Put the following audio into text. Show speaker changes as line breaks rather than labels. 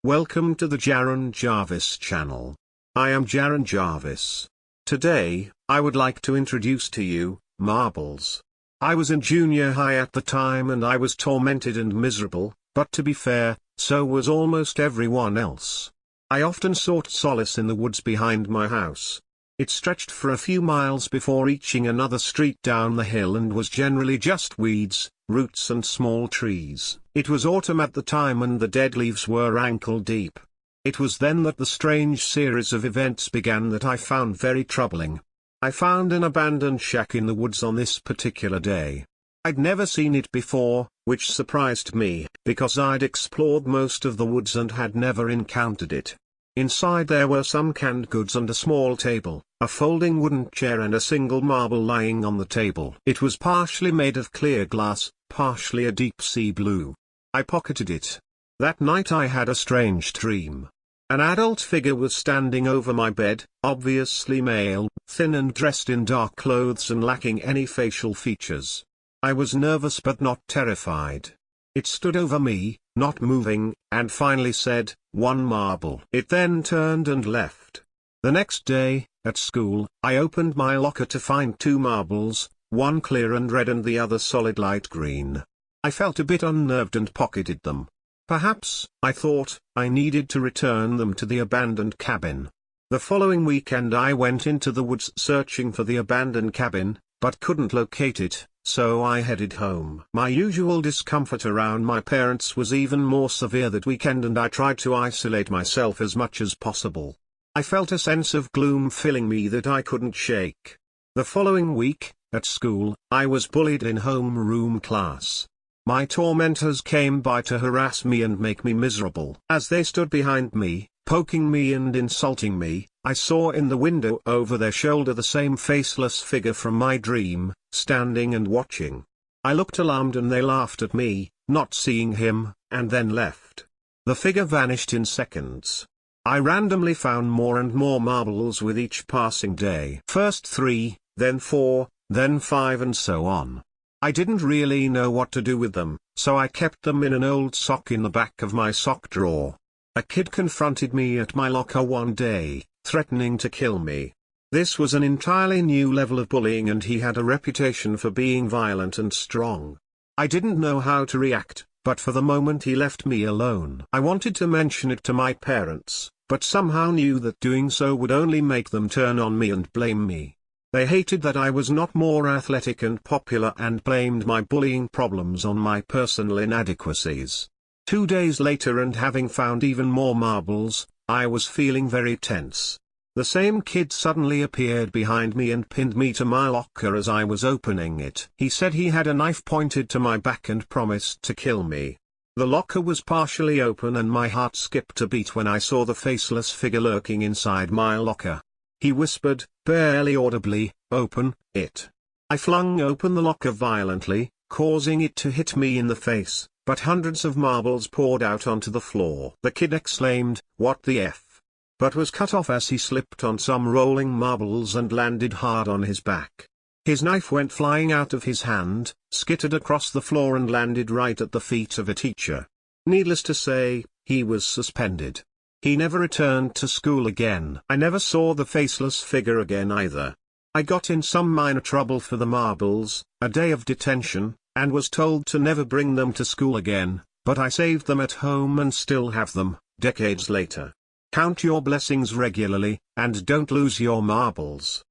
Welcome to the Jaron Jarvis channel. I am Jaron Jarvis. Today, I would like to introduce to you, marbles. I was in junior high at the time and I was tormented and miserable, but to be fair, so was almost everyone else. I often sought solace in the woods behind my house. It stretched for a few miles before reaching another street down the hill and was generally just weeds, roots and small trees. It was autumn at the time and the dead leaves were ankle deep. It was then that the strange series of events began that I found very troubling. I found an abandoned shack in the woods on this particular day. I'd never seen it before, which surprised me, because I'd explored most of the woods and had never encountered it. Inside there were some canned goods and a small table, a folding wooden chair and a single marble lying on the table. It was partially made of clear glass, partially a deep sea blue. I pocketed it. That night I had a strange dream. An adult figure was standing over my bed, obviously male, thin and dressed in dark clothes and lacking any facial features. I was nervous but not terrified. It stood over me, not moving, and finally said, "1 marble." It then turned and left. The next day, at school, I opened my locker to find 2 marbles, one clear and red and the other solid light green. I felt a bit unnerved and pocketed them. Perhaps, I thought, I needed to return them to the abandoned cabin. The following weekend I went into the woods searching for the abandoned cabin, but couldn't locate it, so I headed home. My usual discomfort around my parents was even more severe that weekend and I tried to isolate myself as much as possible. I felt a sense of gloom filling me that I couldn't shake. The following week, at school, I was bullied in homeroom class. My tormentors came by to harass me and make me miserable. As they stood behind me, poking me and insulting me, I saw in the window over their shoulder the same faceless figure from my dream, standing and watching. I looked alarmed and they laughed at me, not seeing him, and then left. The figure vanished in seconds. I randomly found more and more marbles with each passing day. First 3, then 4, then 5 and so on. I didn't really know what to do with them, so I kept them in an old sock in the back of my sock drawer. A kid confronted me at my locker one day, threatening to kill me. This was an entirely new level of bullying and he had a reputation for being violent and strong. I didn't know how to react, but for the moment he left me alone. I wanted to mention it to my parents, but somehow knew that doing so would only make them turn on me and blame me. They hated that I was not more athletic and popular and blamed my bullying problems on my personal inadequacies. 2 days later and having found even more marbles, I was feeling very tense. The same kid suddenly appeared behind me and pinned me to my locker as I was opening it. He said he had a knife pointed to my back and promised to kill me. The locker was partially open and my heart skipped a beat when I saw the faceless figure lurking inside my locker. He whispered, barely audibly, "Open it." I flung open the locker violently, causing it to hit me in the face, but hundreds of marbles poured out onto the floor. The kid exclaimed, "What the F?" but was cut off as he slipped on some rolling marbles and landed hard on his back. His knife went flying out of his hand, skittered across the floor and landed right at the feet of a teacher. Needless to say, he was suspended. He never returned to school again. I never saw the faceless figure again either. I got in some minor trouble for the marbles, a day of detention, and was told to never bring them to school again, but I saved them at home and still have them, decades later. Count your blessings regularly, and don't lose your marbles.